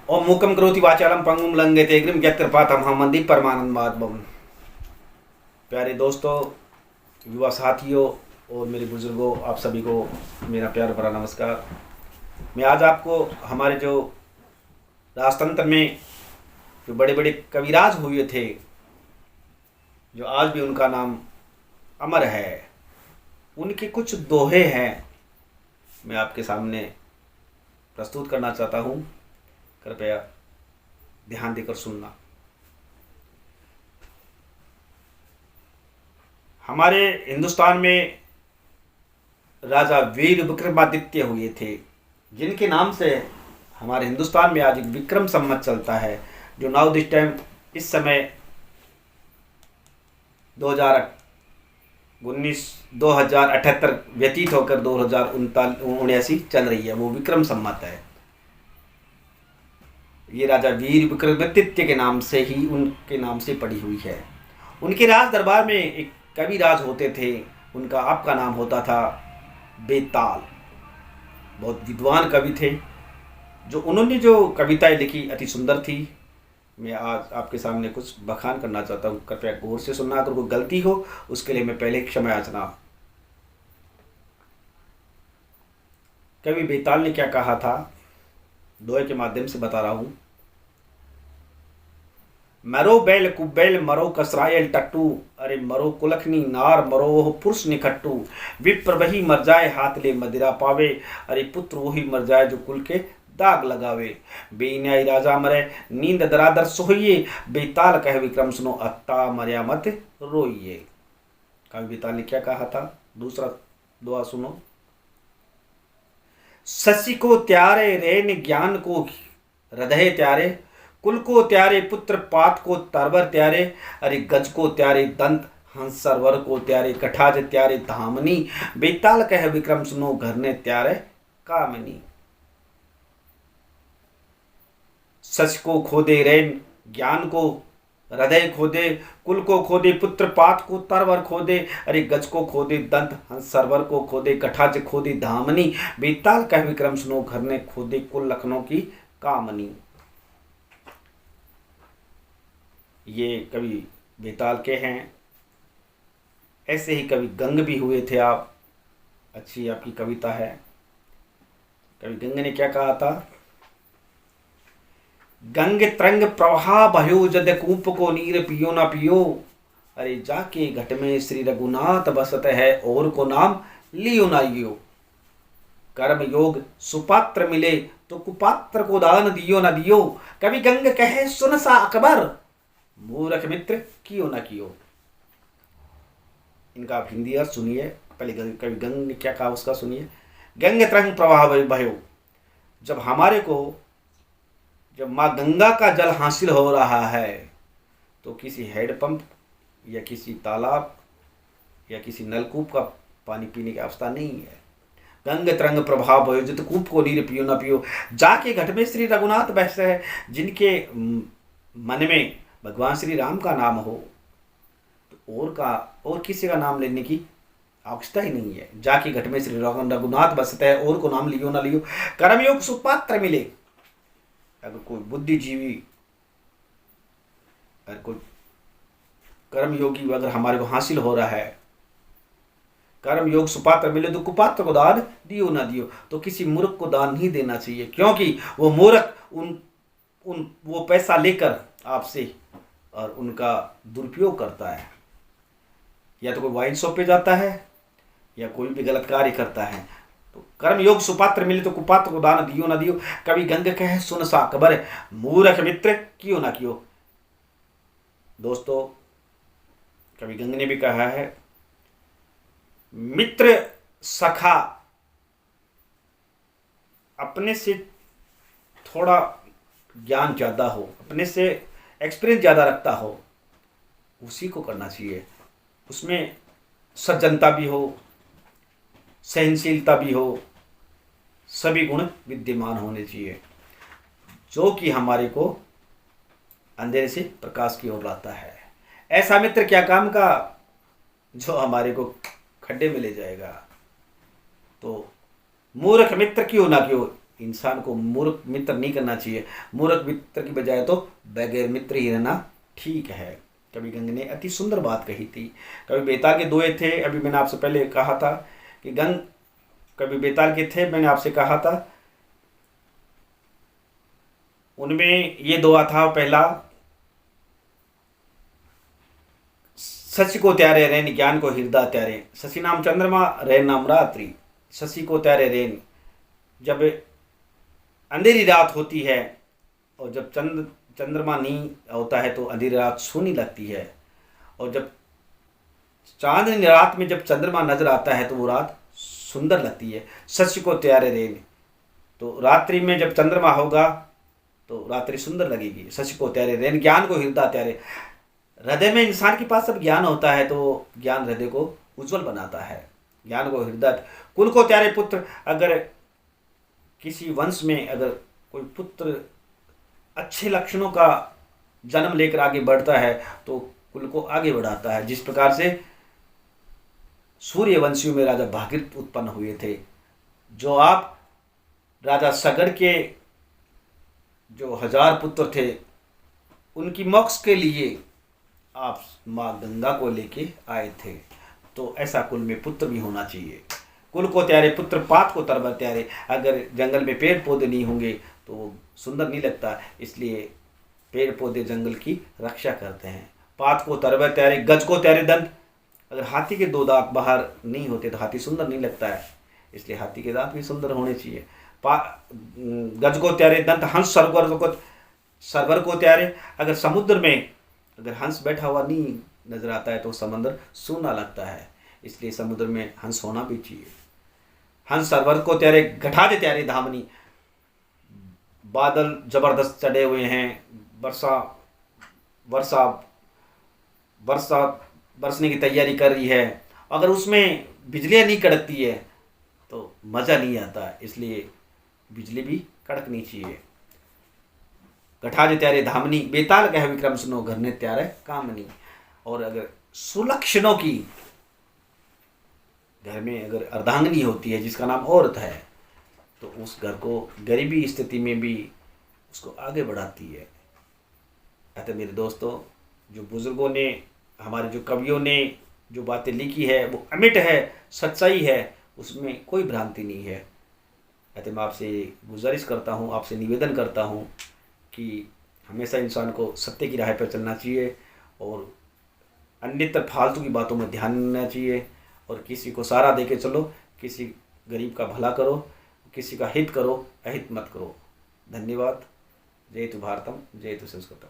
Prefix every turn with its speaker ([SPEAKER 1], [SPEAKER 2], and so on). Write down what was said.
[SPEAKER 1] ओम मूकम करोति वाचालम पंगुम लंघयते गिरिम यत्कृपातमहं वन्दे परमानंद माधवम। प्यारे दोस्तों, युवा साथियों और मेरे बुजुर्गों, आप सभी को मेरा प्यार भरा नमस्कार। मैं आज आपको हमारे जो राजतंत्र में जो बड़े बड़े कविराज हुए थे, जो आज भी उनका नाम अमर है, उनके कुछ दोहे हैं मैं आपके सामने प्रस्तुत करना चाहता हूँ। कृपया ध्यान देकर सुनना। हमारे हिंदुस्तान में राजा वीर विक्रमादित्य हुए थे, जिनके नाम से हमारे हिंदुस्तान में आज एक विक्रम संवत चलता है, जो नाउ दिस टाइम इस समय 2078 व्यतीत होकर 2079 चल रही है। वो विक्रम संवत है। ये राजा वीर विक्रमादित्य के नाम से ही, उनके नाम से पड़ी हुई है। उनके राज दरबार में एक कविराज होते थे, उनका आपका नाम होता था बेताल। बहुत विद्वान कवि थे। जो उन्होंने जो कविताएं लिखी अति सुंदर थी। मैं आज आपके सामने कुछ बखान करना चाहता हूँ, कृपया गौर से सुनना। अगर कोई गलती हो उसके लिए मैं पहले क्षमा याचना। कवि बेताल ने क्या कहा था, दोहे के माध्यम से बता रहा हूं। मरो बैल कुबैल मरो कसरायल टट्टू, अरे मरो कुलखनी नार मरो पुरुष निखट्टू। विप्र वही मर जाए हाथ ले मदिरा पावे, अरे पुत्र वही मर जाए जो कुल के दाग लगावे। बेन्यायी राजा मरे नींद दरादर सोइए, बेताल कहे विक्रम सुनो अत्ता मर्या मत रोइए। कवि बेताल ने क्या कहा था, दूसरा दुआ सुनो। शशि को त्यारे रेन ज्ञान को हृदय त्यारे, कुल को त्यारे पुत्र पात को तरवर त्यारे, अरे गज को त्यारे दंत हंस सरवर को त्यारे, कठाज त्यारे धामनी। बेताल कह विक्रम सुनो घर ने त्यारे कामनी। शशि को खोदे रेन ज्ञान को हृदय खोदे, कुल को खोदे पुत्र पात को तरवर खोदे, अरे गज को खोदे दंत हंस सरवर को खोदे, कठाज खोदे धामनी। बेताल कह विक्रम सुनो घर ने खोदे कुल लखनऊ की कामनी। ये कवि बेताल के हैं। ऐसे ही कवि गंग भी हुए थे आप, अच्छी आपकी कविता है। कवि गंग ने क्या कहा था, गंग तरंग प्रवाह भयो जद कूप को नीर पियो ना पियो, अरे जाके घट में श्री रघुनाथ बसत है और को नाम लियो ना लियो। कर्म योग सुपात्र मिले तो कुपात्र को दान दियो ना दियो, कवि गंग कहे सुन सा अकबर मूर्ख मित्र कियो ना कियो। इनका आप हिंदी अर्थ सुनिए। पहले कवि गंग ने क्या कहा उसका सुनिए। गंग तरंग प्रवाह भयो, जब हमारे को जब माँ गंगा का जल हासिल हो रहा है तो किसी हैंडपंप या किसी तालाब या किसी नलकूप का पानी पीने की अवस्था नहीं है। गंग तरंग प्रभाव भयो जित कूप को नीर पियो न पियो, जाके घट में श्री रघुनाथ बस है। जिनके मन में भगवान श्री राम का नाम हो तो और किसी का नाम लेने की आवश्यकता ही नहीं है। जाके घट में श्री रघुनाथ बसते है और को नाम लियो ना लियो। कर्मयोग सुपात्र मिले, अगर कोई बुद्धिजीवी, अगर कोई कर्मयोगी अगर हमारे को हासिल हो रहा है, कर्म योग सुपात्र मिले तो कुपात्र को दान दियो ना दियो। तो किसी मूर्ख को दान नहीं देना चाहिए, क्योंकि वो मूर्ख वो पैसा लेकर आपसे और उनका दुरुपयोग करता है। या तो कोई वाइन शॉप पे जाता है या कोई भी गलत कार्य करता है। तो कर्म योग सुपात्र मिले तो कुपात्र को दान दियो ना दियो। कवि गंग कहे सुन सा अकबर मूर्ख मित्र कियो ना कियो। दोस्तों, कवि गंग ने भी कहा है, मित्र सखा अपने से थोड़ा ज्ञान ज्यादा हो, अपने से एक्सपीरियंस ज्यादा रखता हो, उसी को करना चाहिए। उसमें सज्जनता भी हो, सहनशीलता भी हो, सभी गुण विद्यमान होने चाहिए, जो कि हमारे को अंधेरे से प्रकाश की ओर लाता है। ऐसा मित्र क्या काम का, जो हमारे को खड्डे में ले जाएगा। तो मूर्ख मित्र क्यों ना क्यों, इंसान को मूर्ख मित्र नहीं करना चाहिए। मूर्ख मित्र की बजाय तो बगैर मित्र ही रहना ठीक है। कवि गंग ने अति सुंदर बात कही थी। कवि बेताल के दोहे थे, अभी मैंने आपसे पहले कहा था कि गंग कवि बेताल के थे, मैंने आपसे कहा था। उनमें ये दोहा था, पहला, शशि को त्यारे रेन ज्ञान को हृदय त्यारे, शशि नाम चंद्रमा रेन नाम रात्रि, शशि को त्यारे रेन, जब अंधेरी रात होती है और जब चंद्रमा नहीं होता है तो अंधेरी रात सोनी लगती है, और जब चांदनी रात में जब चंद्रमा नजर आता है तो वो रात सुंदर लगती है। शशि को त्यारे रेन, तो रात्रि में जब चंद्रमा होगा तो रात्रि सुंदर लगेगी। शशि को त्यारे रेन ज्ञान को हृदय त्यारे, हृदय में इंसान के पास जब ज्ञान होता है तो ज्ञान हृदय को उज्जवल बनाता है। ज्ञान को हृदय, कुल को त्यारे पुत्र, अगर किसी वंश में अगर कोई पुत्र अच्छे लक्षणों का जन्म लेकर आगे बढ़ता है तो कुल को आगे बढ़ाता है। जिस प्रकार से सूर्यवंशियों में राजा भागीरथ उत्पन्न हुए थे, जो आप राजा सगड़ के जो 1000 पुत्र थे उनकी मोक्ष के लिए आप माँ गंगा को लेके आए थे। तो ऐसा कुल में पुत्र भी होना चाहिए। कुल को त्यारे पुत्र पात को तरबर त्यारे, अगर जंगल में पेड़ पौधे नहीं होंगे तो वो सुंदर नहीं लगता, इसलिए पेड़ पौधे जंगल की रक्षा करते हैं। पात को तरबर त्यारे, गज को त्यारे दंत, अगर हाथी के 2 दांत बाहर नहीं होते तो हाथी सुंदर नहीं लगता है, इसलिए हाथी के दांत भी सुंदर होने चाहिए। गज को त्यारे दंत, हंस सरवर को त्यारे, अगर समुद्र में अगर हंस बैठा हुआ नहीं नजर आता है तो समंदर सूना लगता है, इसलिए समुद्र में हंस होना भी चाहिए। हंस सरवर को त्यारे, घटा दे त्यारे धामनी, बादल जबरदस्त चढ़े हुए हैं, वर्षा बरसने की तैयारी कर रही है, अगर उसमें बिजलियां नहीं कड़कती है तो मज़ा नहीं आता, इसलिए बिजली भी कड़कनी चाहिए। घटा दे त्यारे धामनी, बेताल कह विक्रम सुनो, घर ने त्यारे कामनी। और अगर सुलक्षणों की घर में अगर अर्धांगिनी होती है जिसका नाम औरत है तो उस घर को गरीबी स्थिति में भी उसको आगे बढ़ाती है। अतः मेरे दोस्तों, जो बुजुर्गों ने, हमारे जो कवियों ने जो बातें लिखी है वो अमिट है, सच्चाई है, उसमें कोई भ्रांति नहीं है। अतः मैं आपसे गुजारिश करता हूँ, आपसे निवेदन करता हूँ कि हमेशा इंसान को सत्य की राह पर चलना चाहिए और अन्यत्र फालतू की बातों में ध्यान देना चाहिए, और किसी को सहारा दे के चलो, किसी गरीब का भला करो, किसी का हित करो, अहित मत करो। धन्यवाद। जय तु भारतम, जय तु संस्कृतम।